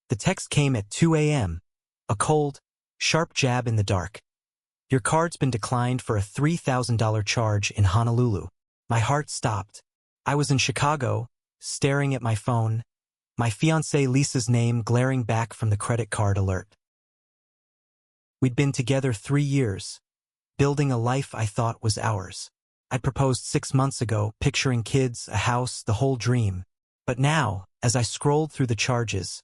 The text came at 2 a.m., a cold, sharp jab in the dark. Your card's been declined for a $3,000 charge in Honolulu. My heart stopped. I was in Chicago, staring at my phone, my fiancée Lisa's name glaring back from the credit card alert. We'd been together 3 years, building a life I thought was ours. I'd proposed 6 months ago, picturing kids, a house, the whole dream. But now, as I scrolled through the charges,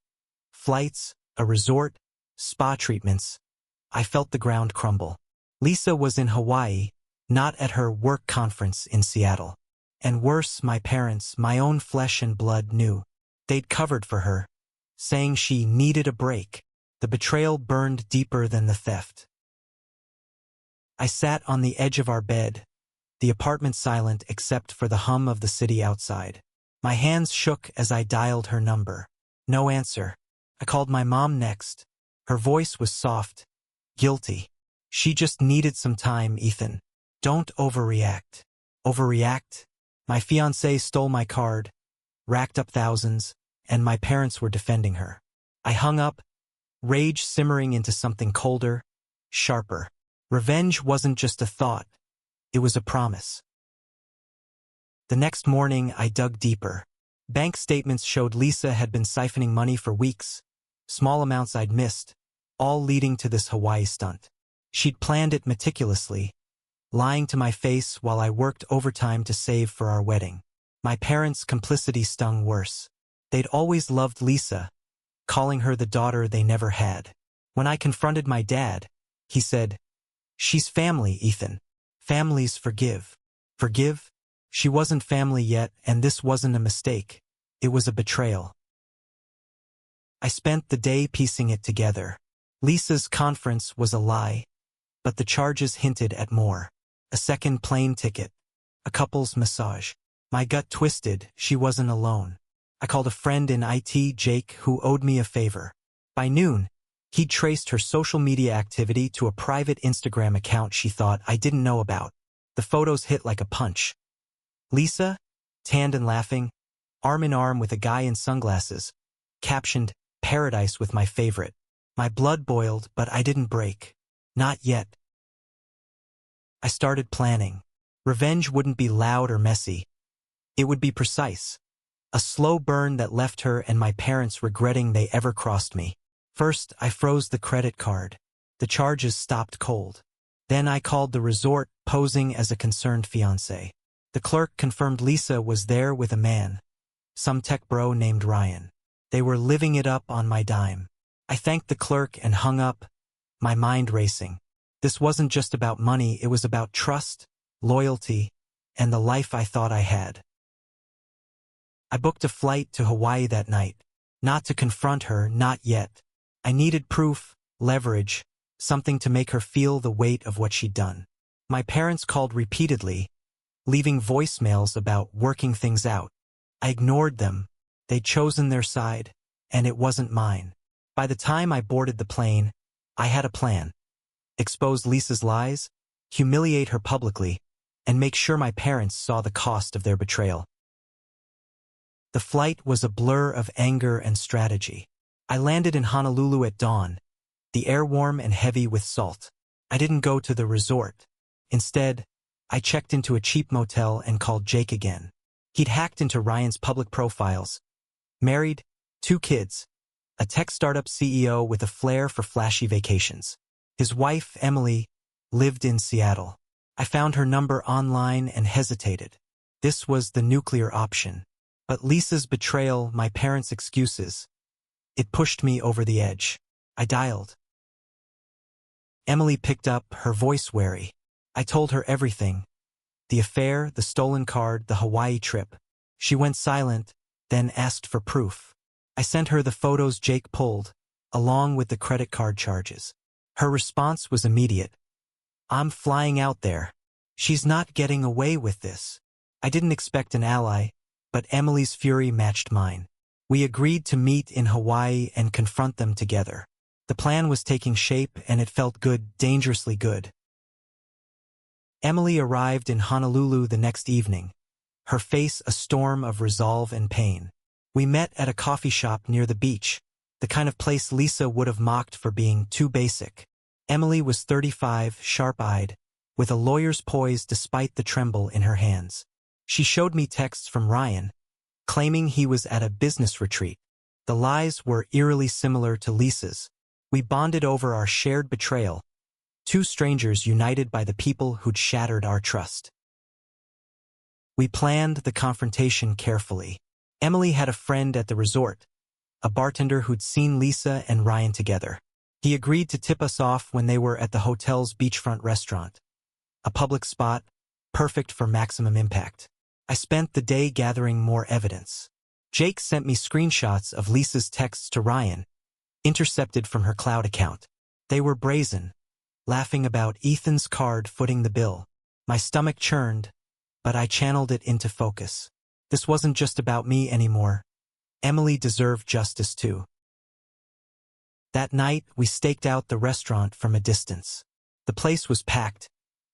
flights, a resort, spa treatments, I felt the ground crumble. Lisa was in Hawaii, not at her work conference in Seattle. And worse, my parents, my own flesh and blood, knew. They'd covered for her, saying she needed a break. The betrayal burned deeper than the theft. I sat on the edge of our bed, the apartment silent except for the hum of the city outside. My hands shook as I dialed her number. No answer. I called my mom next. Her voice was soft, guilty. She just needed some time, Ethan. Don't overreact. Overreact? My fiancé stole my card, racked up thousands, and my parents were defending her. I hung up, rage simmering into something colder, sharper. Revenge wasn't just a thought. It was a promise. The next morning, I dug deeper. Bank statements showed Lisa had been siphoning money for weeks, small amounts I'd missed, all leading to this Hawaii stunt. She'd planned it meticulously, lying to my face while I worked overtime to save for our wedding. My parents' complicity stung worse. They'd always loved Lisa, calling her the daughter they never had. When I confronted my dad, he said, "She's family, Ethan. Families forgive." Forgive? She wasn't family yet, and this wasn't a mistake. It was a betrayal. I spent the day piecing it together. Lisa's conference was a lie, but the charges hinted at more. A second plane ticket, a couple's massage. My gut twisted. She wasn't alone. I called a friend in IT, Jake, who owed me a favor. By noon, he'd traced her social media activity to a private Instagram account she thought I didn't know about. The photos hit like a punch. Lisa, tanned and laughing, arm in arm with a guy in sunglasses, captioned, "Paradise with my favorite." My blood boiled, but I didn't break. Not yet. I started planning. Revenge wouldn't be loud or messy. It would be precise. A slow burn that left her and my parents regretting they ever crossed me. First, I froze the credit card. The charges stopped cold. Then I called the resort, posing as a concerned fiancé. The clerk confirmed Lisa was there with a man, some tech bro named Ryan. They were living it up on my dime. I thanked the clerk and hung up, my mind racing. This wasn't just about money, it was about trust, loyalty, and the life I thought I had. I booked a flight to Hawaii that night. Not to confront her, not yet. I needed proof, leverage, something to make her feel the weight of what she'd done. My parents called repeatedly, leaving voicemails about working things out. I ignored them. They'd chosen their side, and it wasn't mine. By the time I boarded the plane, I had a plan. Expose Lisa's lies, humiliate her publicly, and make sure my parents saw the cost of their betrayal. The flight was a blur of anger and strategy. I landed in Honolulu at dawn, the air warm and heavy with salt. I didn't go to the resort. Instead, I checked into a cheap motel and called Jake again. He'd hacked into Ryan's public profiles. Married, 2 kids, a tech startup CEO with a flair for flashy vacations. His wife, Emily, lived in Seattle. I found her number online and hesitated. This was the nuclear option. But Lisa's betrayal, my parents' excuses, it pushed me over the edge. I dialed. Emily picked up, her voice wary. I told her everything. The affair, the stolen card, the Hawaii trip. She went silent, then asked for proof. I sent her the photos Jake pulled, along with the credit card charges. Her response was immediate. "I'm flying out there. She's not getting away with this." I didn't expect an ally, but Emily's fury matched mine. We agreed to meet in Hawaii and confront them together. The plan was taking shape, and it felt good, dangerously good. Emily arrived in Honolulu the next evening, her face a storm of resolve and pain. We met at a coffee shop near the beach. the kind of place Lisa would have mocked for being too basic. Emily was 35, sharp-eyed, with a lawyer's poise despite the tremble in her hands. She showed me texts from Ryan, claiming he was at a business retreat. The lies were eerily similar to Lisa's. We bonded over our shared betrayal, two strangers united by the people who'd shattered our trust. We planned the confrontation carefully. Emily had a friend at the resort, a bartender who'd seen Lisa and Ryan together. He agreed to tip us off when they were at the hotel's beachfront restaurant, a public spot, perfect for maximum impact. I spent the day gathering more evidence. Jake sent me screenshots of Lisa's texts to Ryan, intercepted from her cloud account. They were brazen, laughing about Ethan's card footing the bill. My stomach churned, but I channeled it into focus. This wasn't just about me anymore. Emily deserved justice too. That night, we staked out the restaurant from a distance. The place was packed,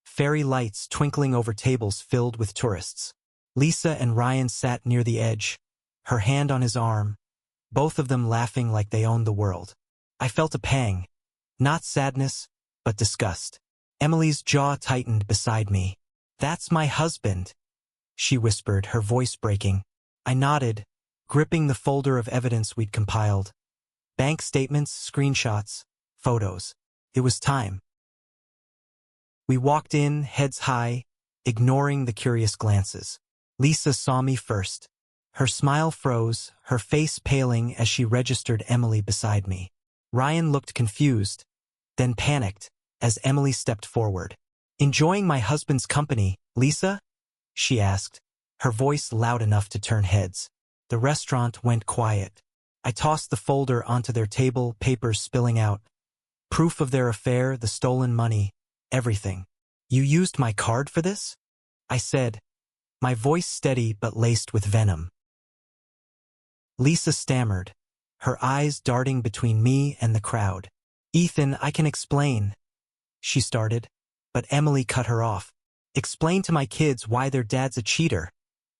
fairy lights twinkling over tables filled with tourists. Lisa and Ryan sat near the edge, her hand on his arm, both of them laughing like they owned the world. I felt a pang, not sadness, but disgust. Emily's jaw tightened beside me. "That's my husband," she whispered, her voice breaking. I nodded, gripping the folder of evidence we'd compiled. Bank statements, screenshots, photos. It was time. We walked in, heads high, ignoring the curious glances. Lisa saw me first. Her smile froze, her face paling as she registered Emily beside me. Ryan looked confused, then panicked, as Emily stepped forward. "Enjoying my husband's company, Lisa?" she asked, her voice loud enough to turn heads. The restaurant went quiet. I tossed the folder onto their table, papers spilling out. Proof of their affair, the stolen money, everything. "You used my card for this?" I said, my voice steady but laced with venom. Lisa stammered, her eyes darting between me and the crowd. "Ethan, I can explain," she started, but Emily cut her off. "Explain to my kids why their dad's a cheater,"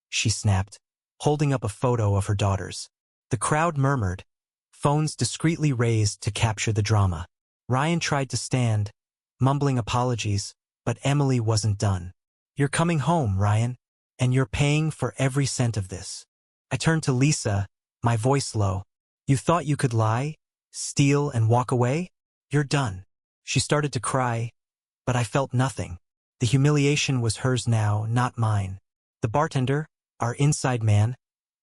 she snapped, holding up a photo of her daughters. The crowd murmured, phones discreetly raised to capture the drama. Ryan tried to stand, mumbling apologies, but Emily wasn't done. "You're coming home, Ryan, and you're paying for every cent of this." I turned to Lisa, my voice low. "You thought you could lie, steal, and walk away? You're done." She started to cry, but I felt nothing. The humiliation was hers now, not mine. The bartender, our inside man,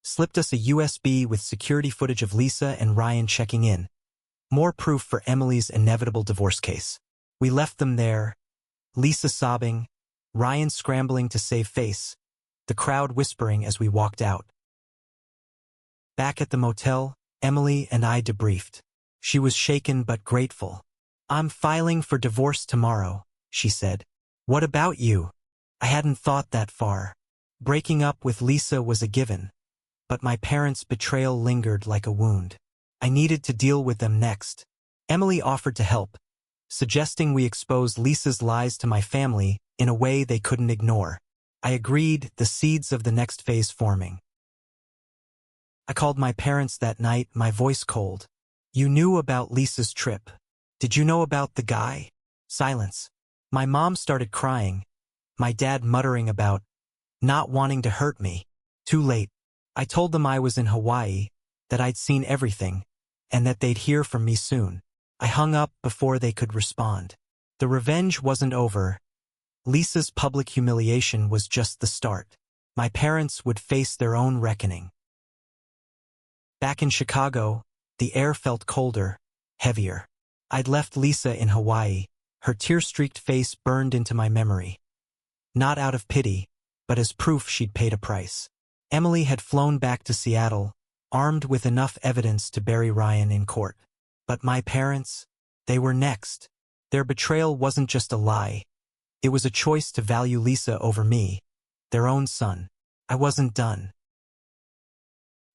slipped us a USB with security footage of Lisa and Ryan checking in. More proof for Emily's inevitable divorce case. We left them there, Lisa sobbing, Ryan scrambling to save face, the crowd whispering as we walked out. Back at the motel, Emily and I debriefed. She was shaken but grateful. "I'm filing for divorce tomorrow," she said. "What about you?" I hadn't thought that far. Breaking up with Lisa was a given, but my parents' betrayal lingered like a wound. I needed to deal with them next. Emily offered to help, suggesting we expose Lisa's lies to my family in a way they couldn't ignore. I agreed, the seeds of the next phase forming. I called my parents that night, my voice cold. "You knew about Lisa's trip. Did you know about the guy?" Silence. My mom started crying, my dad muttering about not wanting to hurt me. Too late. I told them I was in Hawaii, that I'd seen everything, and that they'd hear from me soon. I hung up before they could respond. The revenge wasn't over. Lisa's public humiliation was just the start. My parents would face their own reckoning. Back in Chicago, the air felt colder, heavier. I'd left Lisa in Hawaii, her tear-streaked face burned into my memory. Not out of pity, but as proof she'd paid a price. Emily had flown back to Seattle, armed with enough evidence to bury Ryan in court. But my parents, they were next. Their betrayal wasn't just a lie. It was a choice to value Lisa over me, their own son. I wasn't done.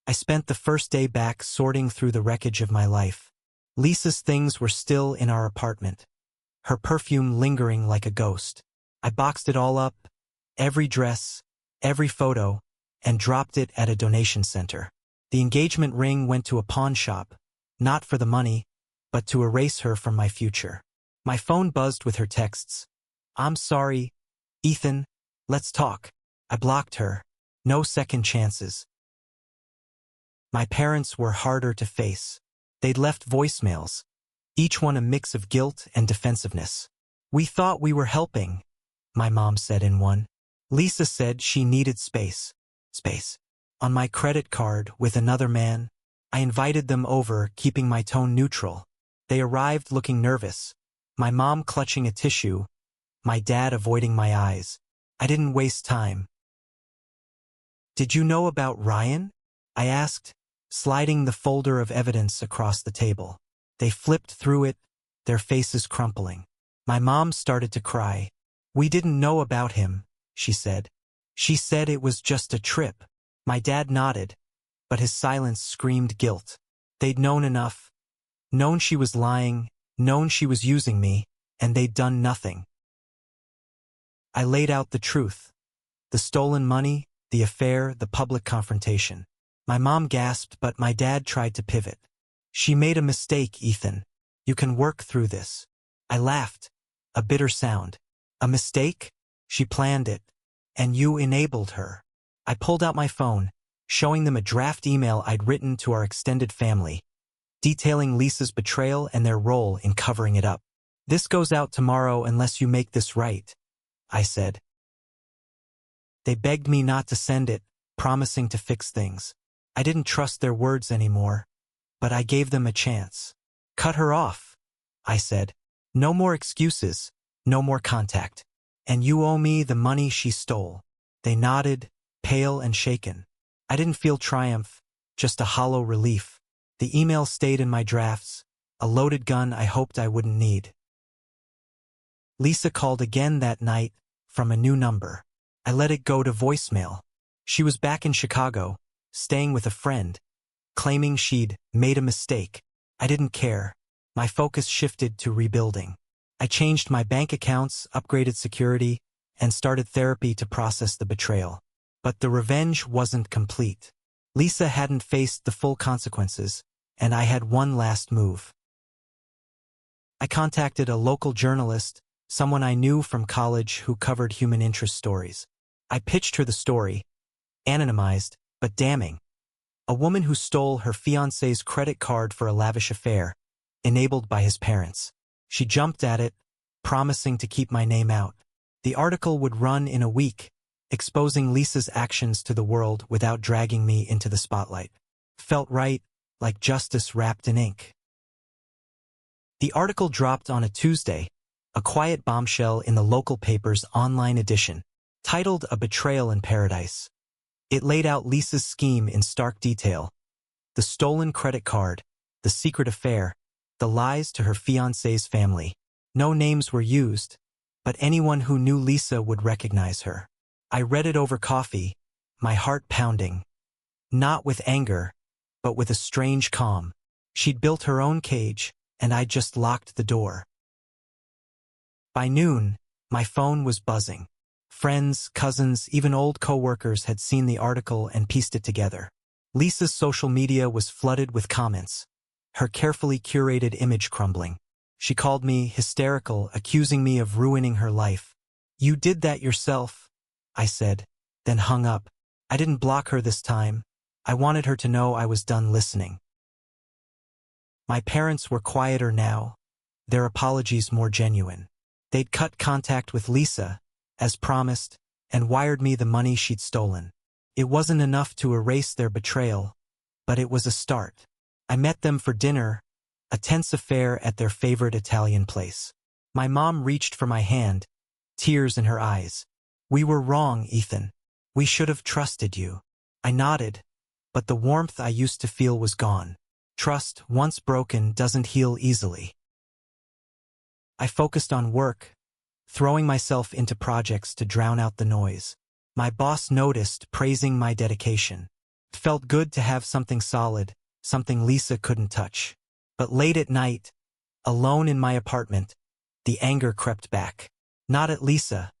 I spent the first day back sorting through the wreckage of my life. Lisa's things were still in our apartment, her perfume lingering like a ghost. I boxed it all up, every dress, every photo, and dropped it at a donation center. The engagement ring went to a pawn shop, not for the money, but to erase her from my future. My phone buzzed with her texts. I'm sorry, Ethan, let's talk. I blocked her. No second chances. My parents were harder to face. They'd left voicemails, each one a mix of guilt and defensiveness. We thought we were helping, my mom said in one. Lisa said she needed space. Space. On my credit card with another man, I invited them over, keeping my tone neutral. They arrived looking nervous, my mom clutching a tissue, my dad avoiding my eyes. I didn't waste time. Did you know about Ryan? I asked, sliding the folder of evidence across the table. They flipped through it, their faces crumpling. My mom started to cry. We didn't know about him, she said. She said it was just a trip. My dad nodded, but his silence screamed guilt. They'd known enough. Known she was lying, known she was using me, and they'd done nothing. I laid out the truth. The stolen money, the affair, the public confrontation. My mom gasped, but my dad tried to pivot. She made a mistake, Ethan. You can work through this. I laughed. A bitter sound. A mistake? She planned it. And you enabled her. I pulled out my phone, showing them a draft email I'd written to our extended family, detailing Lisa's betrayal and their role in covering it up. This goes out tomorrow unless you make this right, I said. They begged me not to send it, promising to fix things. I didn't trust their words anymore, but I gave them a chance. Cut her off, I said. No more excuses, no more contact. And you owe me the money she stole. They nodded, pale and shaken. I didn't feel triumph, just a hollow relief. The email stayed in my drafts, a loaded gun I hoped I wouldn't need. Lisa called again that night, from a new number. I let it go to voicemail. She was back in Chicago, staying with a friend, claiming she'd made a mistake. I didn't care. My focus shifted to rebuilding. I changed my bank accounts, upgraded security, and started therapy to process the betrayal. But the revenge wasn't complete. Lisa hadn't faced the full consequences, and I had one last move. I contacted a local journalist, someone I knew from college who covered human interest stories. I pitched her the story, anonymized, but damning. A woman who stole her fiancé's credit card for a lavish affair, enabled by his parents. She jumped at it, promising to keep my name out. The article would run in a week, exposing Lisa's actions to the world without dragging me into the spotlight. Felt right, like justice wrapped in ink. The article dropped on a Tuesday, a quiet bombshell in the local paper's online edition, titled A Betrayal in Paradise. It laid out Lisa's scheme in stark detail. The stolen credit card, the secret affair, the lies to her fiancé's family. No names were used, but anyone who knew Lisa would recognize her. I read it over coffee, my heart pounding. Not with anger, but with a strange calm. She'd built her own cage, and I'd just locked the door. By noon, my phone was buzzing. Friends, cousins, even old coworkers had seen the article and pieced it together. Lisa's social media was flooded with comments, her carefully curated image crumbling. She called me hysterical, accusing me of ruining her life. You did that yourself, I said, then hung up. I didn't block her this time. I wanted her to know I was done listening. My parents were quieter now, their apologies more genuine. They'd cut contact with Lisa, as promised, and wired me the money she'd stolen. It wasn't enough to erase their betrayal, but it was a start. I met them for dinner, a tense affair at their favorite Italian place. My mom reached for my hand, tears in her eyes. We were wrong, Ethan. We should have trusted you. I nodded, but the warmth I used to feel was gone. Trust, once broken, doesn't heal easily. I focused on work, throwing myself into projects to drown out the noise. My boss noticed, praising my dedication. It felt good to have something solid, something Lisa couldn't touch. But late at night, alone in my apartment, the anger crept back. Not at Lisa.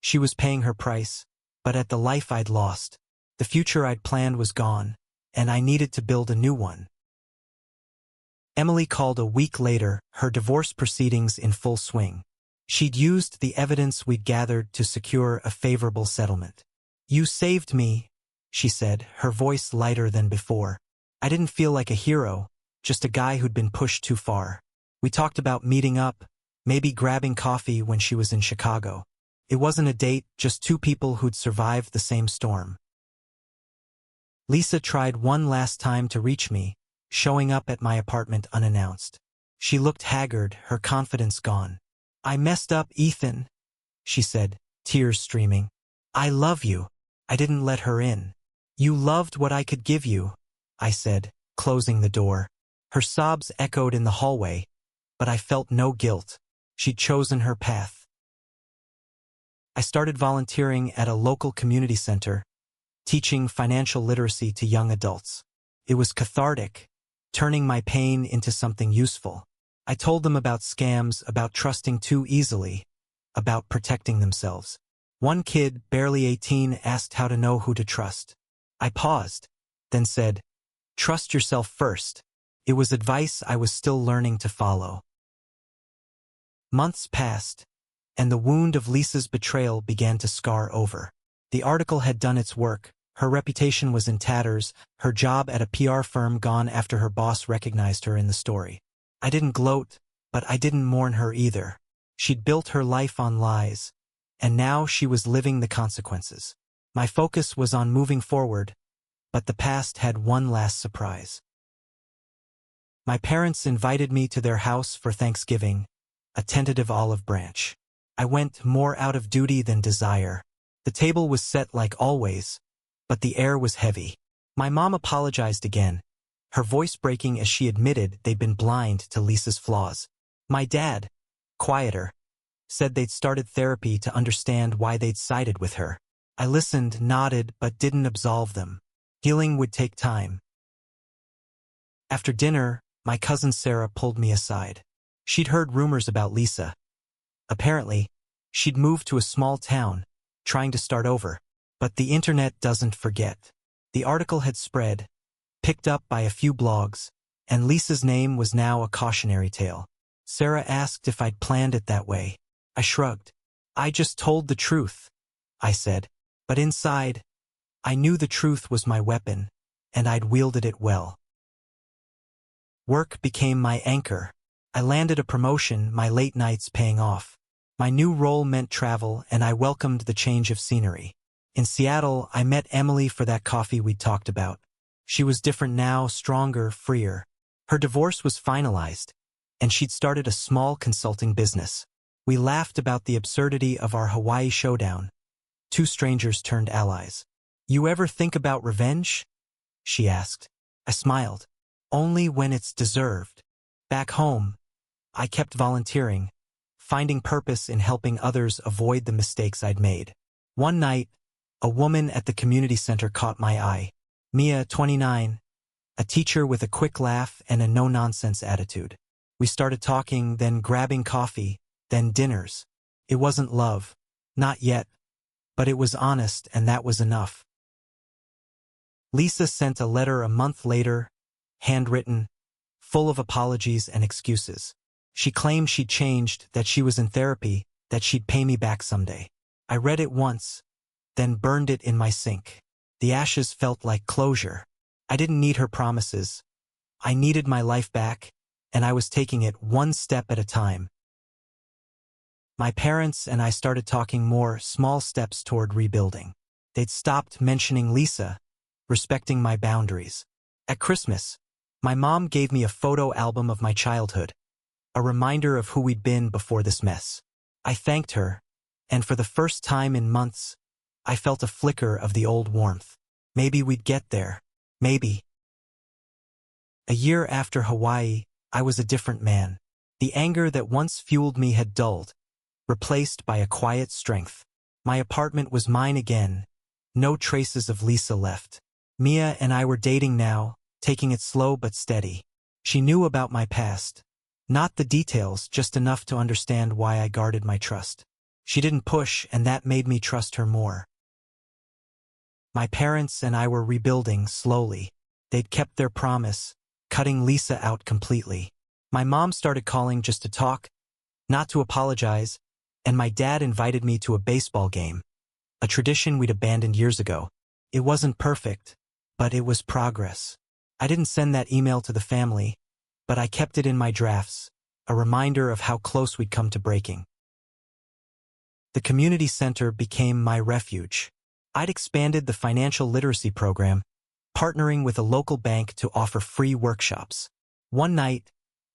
She was paying her price, but at the life I'd lost. The future I'd planned was gone, and I needed to build a new one. Emily called a week later, her divorce proceedings in full swing. She'd used the evidence we'd gathered to secure a favorable settlement. "You saved me," she said, her voice lighter than before. I didn't feel like a hero, just a guy who'd been pushed too far. We talked about meeting up, maybe grabbing coffee when she was in Chicago. It wasn't a date, just two people who'd survived the same storm. Lisa tried one last time to reach me, showing up at my apartment unannounced. She looked haggard, her confidence gone. "I messed up, Ethan," she said, tears streaming. "I love you." I didn't let her in. "You loved what I could give you," I said, closing the door. Her sobs echoed in the hallway, but I felt no guilt. She'd chosen her path. I started volunteering at a local community center, teaching financial literacy to young adults. It was cathartic, turning my pain into something useful. I told them about scams, about trusting too easily, about protecting themselves. One kid, barely 18, asked how to know who to trust. I paused, then said, "Trust yourself first." It was advice I was still learning to follow. Months passed, and the wound of Lisa's betrayal began to scar over. The article had done its work. Her reputation was in tatters, her job at a PR firm gone after her boss recognized her in the story. I didn't gloat, but I didn't mourn her either. She'd built her life on lies, and now she was living the consequences. My focus was on moving forward, but the past had one last surprise. My parents invited me to their house for Thanksgiving, a tentative olive branch. I went more out of duty than desire. The table was set like always, but the air was heavy. My mom apologized again, her voice breaking as she admitted they'd been blind to Lisa's flaws. My dad, quieter, said they'd started therapy to understand why they'd sided with her. I listened, nodded, but didn't absolve them. Healing would take time. After dinner, my cousin Sarah pulled me aside. She'd heard rumors about Lisa. Apparently, she'd moved to a small town, trying to start over. But the internet doesn't forget. The article had spread, picked up by a few blogs, and Lisa's name was now a cautionary tale. Sarah asked if I'd planned it that way. I shrugged. "I just told the truth," I said. But inside, I knew the truth was my weapon, and I'd wielded it well. Work became my anchor. I landed a promotion, my late nights paying off. My new role meant travel, and I welcomed the change of scenery. In Seattle, I met Emily for that coffee we'd talked about. She was different now, stronger, freer. Her divorce was finalized, and she'd started a small consulting business. We laughed about the absurdity of our Hawaii showdown. Two strangers turned allies. "You ever think about revenge?" she asked. I smiled. "Only when it's deserved." Back home, I kept volunteering, finding purpose in helping others avoid the mistakes I'd made. One night, a woman at the community center caught my eye. Mia, 29, a teacher with a quick laugh and a no-nonsense attitude. We started talking, then grabbing coffee, then dinners. It wasn't love. Not yet. But it was honest, and that was enough. Lisa sent a letter a month later, handwritten, full of apologies and excuses. She claimed she'd changed, that she was in therapy, that she'd pay me back someday. I read it once, then burned it in my sink. The ashes felt like closure. I didn't need her promises. I needed my life back, and I was taking it one step at a time. My parents and I started talking more, small steps toward rebuilding. They'd stopped mentioning Lisa, respecting my boundaries. At Christmas, my mom gave me a photo album of my childhood, a reminder of who we'd been before this mess. I thanked her, and for the first time in months, I felt a flicker of the old warmth. Maybe we'd get there. Maybe. A year after Hawaii, I was a different man. The anger that once fueled me had dulled, replaced by a quiet strength. My apartment was mine again. No traces of Lisa left. Mia and I were dating now, taking it slow but steady. She knew about my past. Not the details, just enough to understand why I guarded my trust. She didn't push, and that made me trust her more. My parents and I were rebuilding slowly. They'd kept their promise, cutting Lisa out completely. My mom started calling just to talk, not to apologize, and my dad invited me to a baseball game, a tradition we'd abandoned years ago. It wasn't perfect, but it was progress. I didn't send that email to the family, but I kept it in my drafts, a reminder of how close we'd come to breaking. The community center became my refuge. I'd expanded the financial literacy program, partnering with a local bank to offer free workshops. One night,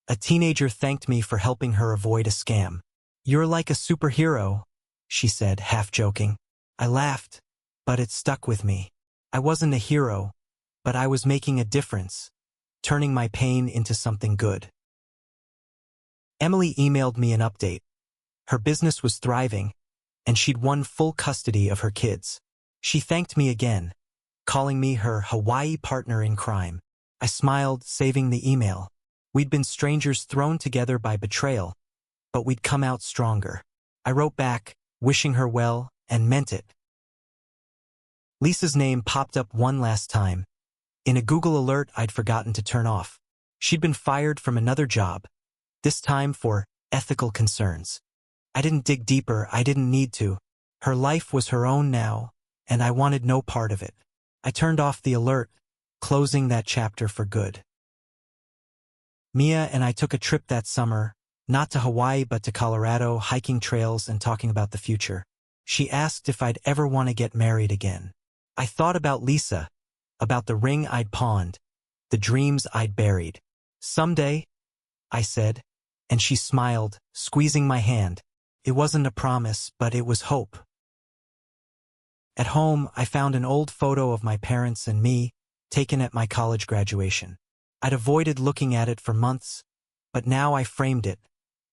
a teenager thanked me for helping her avoid a scam. "You're like a superhero," she said, half joking. I laughed, but it stuck with me. I wasn't a hero, but I was making a difference, turning my pain into something good. Emily emailed me an update. Her business was thriving, and she'd won full custody of her kids. She thanked me again, calling me her Hawaii partner in crime. I smiled, saving the email. We'd been strangers thrown together by betrayal, but we'd come out stronger. I wrote back, wishing her well, and meant it. Lisa's name popped up one last time, in a Google alert I'd forgotten to turn off. She'd been fired from another job, this time for ethical concerns. I didn't dig deeper, I didn't need to. Her life was her own now, and I wanted no part of it. I turned off the alert, closing that chapter for good. Mia and I took a trip that summer, not to Hawaii but to Colorado, hiking trails and talking about the future. She asked if I'd ever want to get married again. I thought about Lisa, about the ring I'd pawned, the dreams I'd buried. "Someday," I said, and she smiled, squeezing my hand. It wasn't a promise, but it was hope. At home, I found an old photo of my parents and me, taken at my college graduation. I'd avoided looking at it for months, but now I framed it,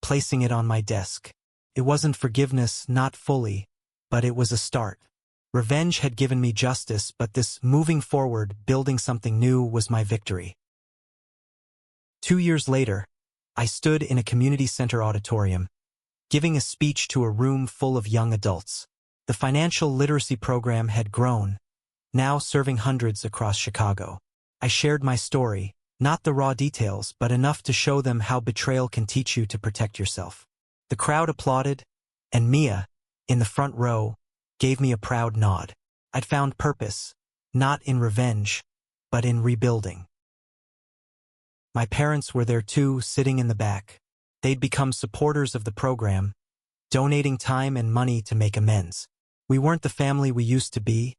placing it on my desk. It wasn't forgiveness, not fully, but it was a start. Revenge had given me justice, but this moving forward, building something new, was my victory. 2 years later, I stood in a community center auditorium, giving a speech to a room full of young adults. The financial literacy program had grown, now serving hundreds across Chicago. I shared my story, not the raw details, but enough to show them how betrayal can teach you to protect yourself. The crowd applauded, and Mia, in the front row, gave me a proud nod. I'd found purpose, not in revenge, but in rebuilding. My parents were there too, sitting in the back. They'd become supporters of the program, donating time and money to make amends. We weren't the family we used to be,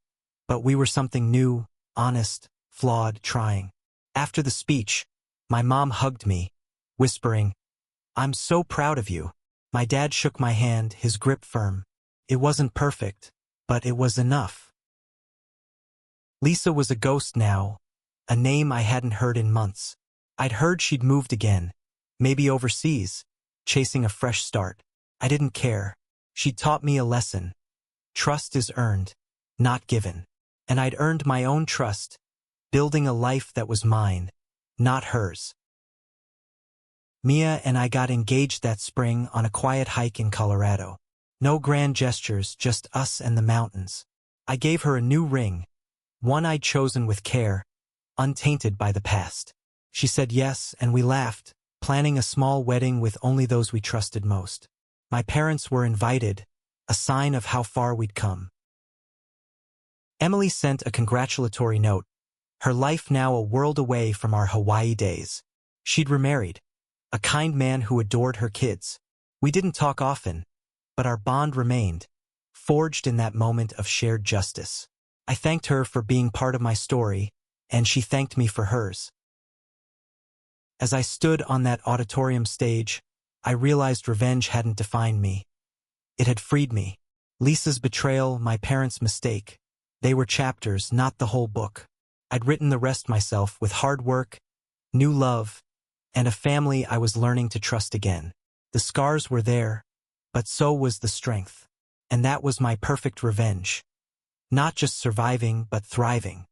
but we were something new, honest, flawed, trying. After the speech, my mom hugged me, whispering, "I'm so proud of you." My dad shook my hand, his grip firm. It wasn't perfect, but it was enough. Lisa was a ghost now, a name I hadn't heard in months. I'd heard she'd moved again, maybe overseas, chasing a fresh start. I didn't care. She'd taught me a lesson. Trust is earned, not given. And I'd earned my own trust, building a life that was mine, not hers. Mia and I got engaged that spring on a quiet hike in Colorado. No grand gestures, just us and the mountains. I gave her a new ring, one I'd chosen with care, untainted by the past. She said yes, and we laughed, planning a small wedding with only those we trusted most. My parents were invited, a sign of how far we'd come. Emily sent a congratulatory note, her life now a world away from our Hawaii days. She'd remarried, a kind man who adored her kids. We didn't talk often, but our bond remained, forged in that moment of shared justice. I thanked her for being part of my story, and she thanked me for hers. As I stood on that auditorium stage, I realized revenge hadn't defined me. It had freed me. Lisa's betrayal, my parents' mistake. They were chapters, not the whole book. I'd written the rest myself with hard work, new love, and a family I was learning to trust again. The scars were there, but so was the strength. And that was my perfect revenge. Not just surviving, but thriving.